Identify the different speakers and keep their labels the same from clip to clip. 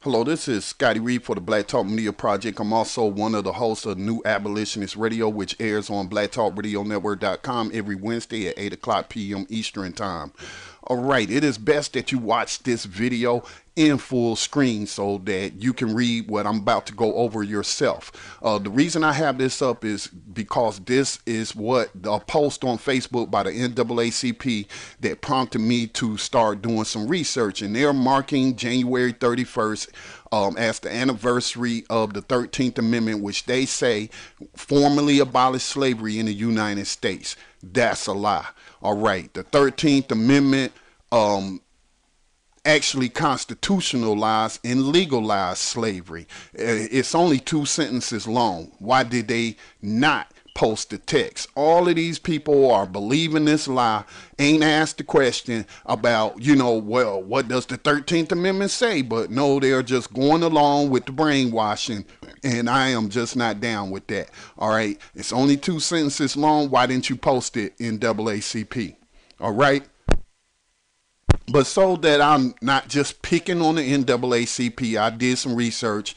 Speaker 1: Hello, this is Scotty Reed for the Black Talk Media Project. I'm also one of the hosts of New Abolitionist Radio, which airs on blacktalkradionetwork.com every Wednesday at 8 o'clock p.m. Eastern Time. All right, it is best that you watch this video in full screen so that you can read what I'm about to go over yourself. The reason I have this up is because this is what a post on Facebook by the NAACP that prompted me to start doing some research, and they're marking January 31st as the anniversary of the 13th Amendment, which they say formally abolished slavery in the United States. That's a lie. All right, the 13th Amendment actually constitutionalized and legalized slavery. It's only 2 sentences long. Why did they not post the text? All of these people are believing this lie, ain't asked the question about, well, what does the 13th Amendment say? But no, they're just going along with the brainwashing, and I am just not down with that. All right, it's only 2 sentences long. Why didn't you post it in NAACP? All right. But so that I'm not just picking on the NAACP, I did some research.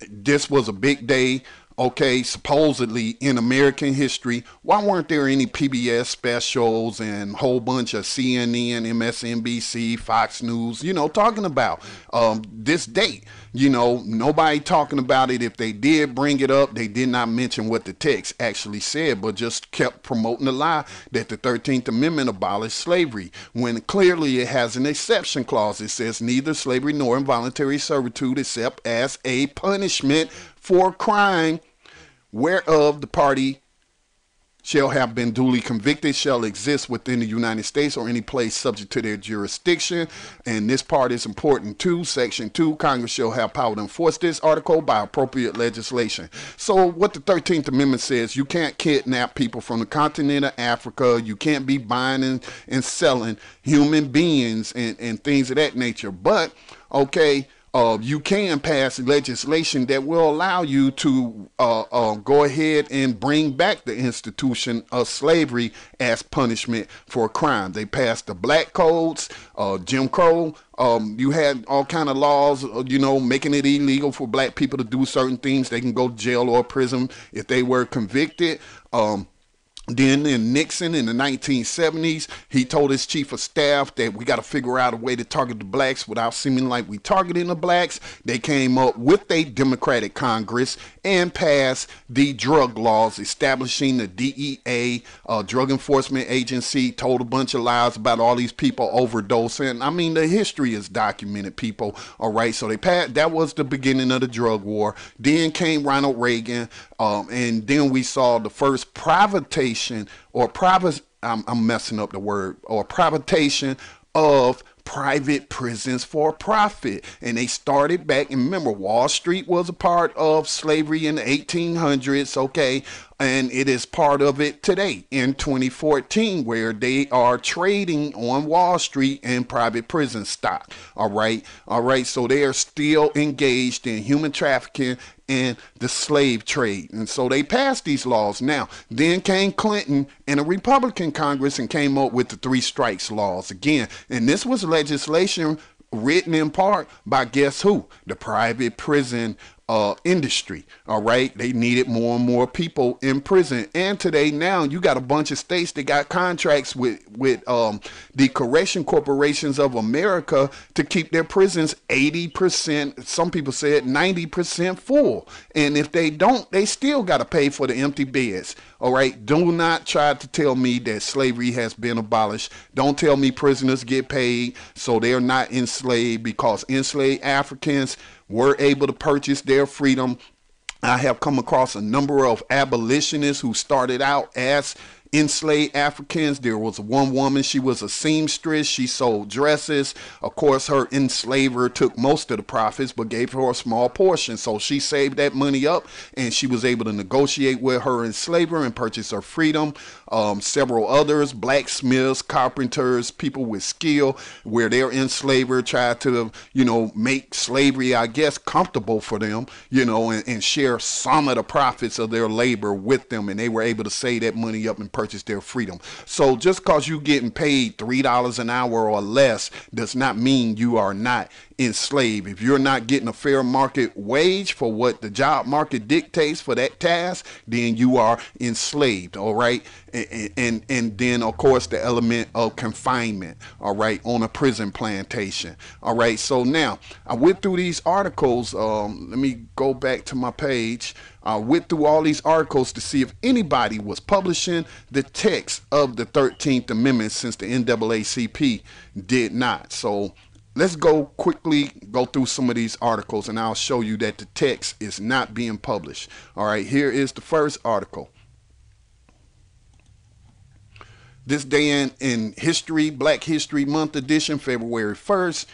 Speaker 1: This was a big day, okay, supposedly in American history. Why weren't there any PBS specials and a whole bunch of CNN, MSNBC, Fox News, talking about this date? Nobody talking about it. If they did bring it up, they did not mention what the text actually said, but just kept promoting the lie that the 13th Amendment abolished slavery, when clearly it has an exception clause. It says neither slavery nor involuntary servitude except as a punishment for crime whereof the party shall have been duly convicted shall exist within the United States or any place subject to their jurisdiction. And this part is important too. Section 2, Congress shall have power to enforce this article by appropriate legislation. So what the 13th Amendment says, you can't kidnap people from the continent of Africa. You can't be buying and selling human beings and things of that nature. But, okay, you can pass legislation that will allow you to go ahead and bring back the institution of slavery as punishment for a crime. They passed the black codes, Jim Crow. You had all kind of laws, making it illegal for black people to do certain things. They can go to jail or prison if they were convicted. Then in Nixon in the 1970s, he told his chief of staff that we got to figure out a way to target the blacks without seeming like we targeting the blacks. They came up with a Democratic Congress and passed the drug laws, establishing the DEA, Drug Enforcement Agency, told a bunch of lies about all these people overdosing. I mean, the history is documented, people. All right, so they passed. That was the beginning of the drug war. Then came Ronald Reagan, and then we saw the first privatization or I'm messing up the word, or privatization of private prisons for profit. And they started back, and remember, Wall Street was a part of slavery in the 1800s, okay, and it is part of it today in 2014, where they are trading on Wall Street in private prison stock. All right, so they are still engaged in human trafficking and the slave trade. And so they passed these laws. Now, then came Clinton and a Republican Congress and came up with the 3 strikes laws again. And this was legislation written in part by, guess who? The private prison industry. All right, they needed more and more people in prison, and today now you got a bunch of states that got contracts with the correction corporations of America to keep their prisons 80%, some people said 90% full, and if they don't, they still got to pay for the empty beds. All right, do not try to tell me that slavery has been abolished. Don't tell me prisoners get paid so they're not enslaved, because enslaved Africans were able to purchase their freedom. I have come across a number of abolitionists who started out as enslaved Africans. There was one woman, she was a seamstress, she sold dresses. Of course, her enslaver took most of the profits but gave her a small portion, so she saved that money up and she was able to negotiate with her enslaver and purchase her freedom. Several others, blacksmiths, carpenters, people with skill, where their enslaver tried to make slavery, I guess, comfortable for them, and share some of the profits of their labor with them, and they were able to save that money up and purchase their freedom. So just because you getting paid $3 an hour or less does not mean you are not enslaved. If you're not getting a fair market wage for what the job market dictates for that task, then you are enslaved. All right. And then of course the element of confinement, all right, on a prison plantation. All right. So now I went through these articles. Let me go back to my page. I went through all these articles to see if anybody was publishing the text of the 13th Amendment, since the NAACP did not. So let's go through some of these articles, and I'll show you that the text is not being published. All right, here is the first article. This day in history, Black History Month edition, February 1st,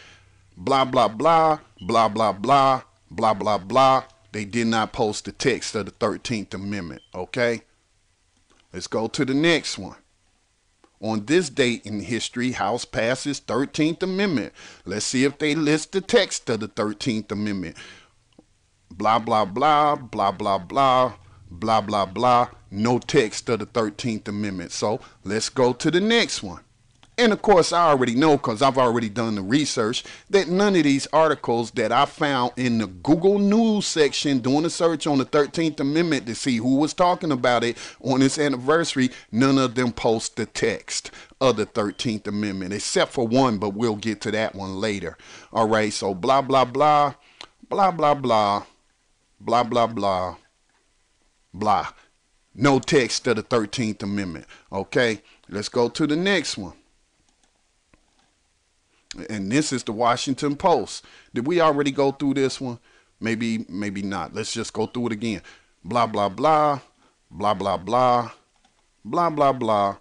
Speaker 1: blah, blah, blah, blah, blah, blah, blah, blah, blah. They did not post the text of the 13th Amendment, okay? Let's go to the next one. On this date in history, House passes 13th Amendment. Let's see if they list the text of the 13th Amendment. Blah, blah, blah, blah, blah, blah, blah, blah, blah. No text of the 13th Amendment. So let's go to the next one. And of course, I already know, because I've already done the research, that none of these articles that I found in the Google News section doing a search on the 13th Amendment to see who was talking about it on its anniversary, none of them post the text of the 13th Amendment, except for one, but we'll get to that one later. All right, so blah, blah, blah, blah, blah, blah, blah, blah, blah, blah. No text of the 13th Amendment. Okay, let's go to the next one. And this is the Washington Post. Did we already go through this one? Maybe not. Let's just go through it again. Blah, blah, blah, blah, blah, blah, blah, blah, blah.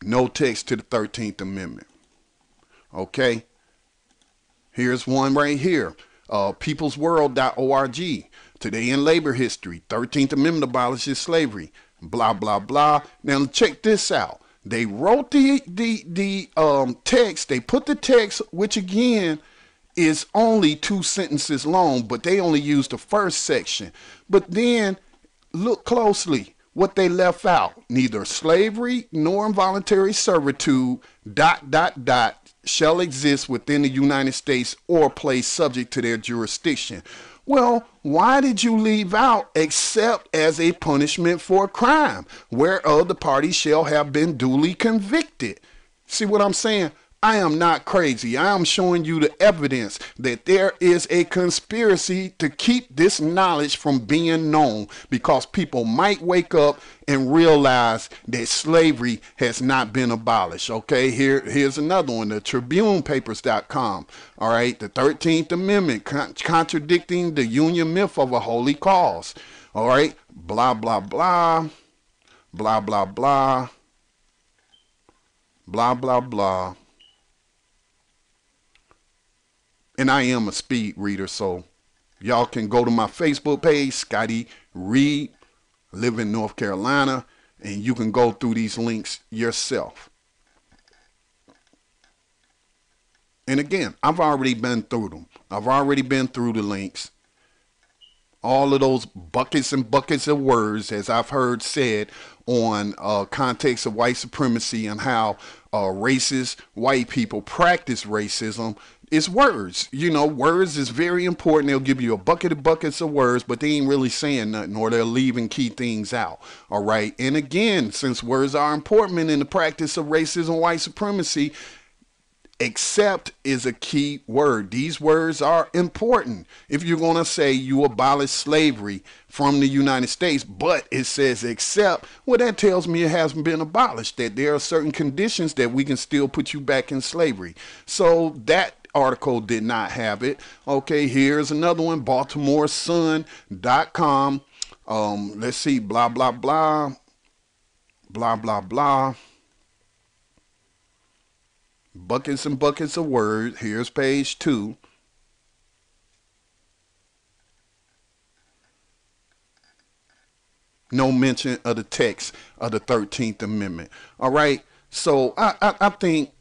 Speaker 1: No text to the 13th Amendment. Okay. Here's one right here. peoplesworld.org. Today in labor history, 13th Amendment abolishes slavery. Blah, blah, blah. Now check this out. They wrote the text. They put the text, which again is only 2 sentences long, but they only used the first section. But then look closely what they left out. Neither slavery nor involuntary servitude ... shall exist within the United States or place subject to their jurisdiction. Well, why did you leave out except as a punishment for a crime, whereof the party shall have been duly convicted? See what I'm saying? I am not crazy. I am showing you the evidence that there is a conspiracy to keep this knowledge from being known, because people might wake up and realize that slavery has not been abolished. Okay, here's another one, the tribunepapers.com. All right, the 13th Amendment contradicting the Union myth of a holy cause. All right, blah, blah, blah, blah, blah, blah, blah, blah, blah. And I am a speed reader, so y'all can go to my Facebook page, Scotty Reed, live in North Carolina, and you can go through these links yourself. And again, I've already been through them. I've already been through the links. All of those buckets and buckets of words, as I've heard said on context of white supremacy and how racist white people practice racism. It's words. You know, words is very important. They'll give you a bucket of buckets of words, but they ain't really saying nothing, or they're leaving key things out. All right. And again, since words are important in the practice of racism, white supremacy, except is a key word. These words are important. If you're going to say you abolish slavery from the United States, but it says except, well, that tells me it hasn't been abolished, that there are certain conditions that we can still put you back in slavery. So that article did not have it. Okay, here's another one, BaltimoreSun.com. Let's see, blah, blah, blah, blah, blah, blah. Buckets and buckets of words. Here's page 2. No mention of the text of the 13th Amendment. All right, so I think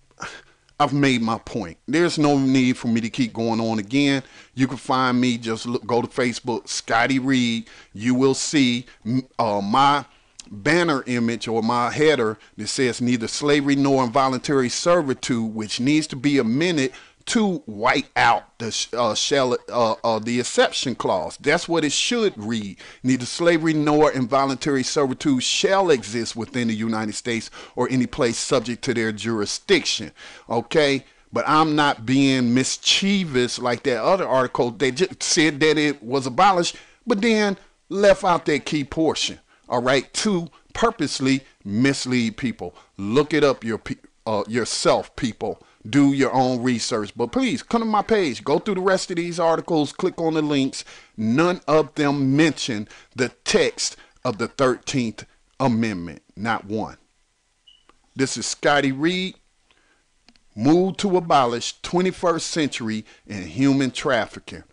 Speaker 1: I've made my point. There's no need for me to keep going on again. You can find me, just go to Facebook, Scotty Reed. You will see my banner image or my header that says neither slavery nor involuntary servitude, which needs to be amended to white out the exception clause. That's what it should read. Neither slavery nor involuntary servitude shall exist within the United States or any place subject to their jurisdiction. Okay? But I'm not being mischievous like that other article. They just said that it was abolished, but then left out that key portion. All right? To purposely mislead people. Look it up yourself, people. Do your own research. But please come to my page. Go through the rest of these articles. Click on the links. None of them mention the text of the 13th Amendment. Not one. This is Scotty Reed. Move to abolish 21st century and human trafficking.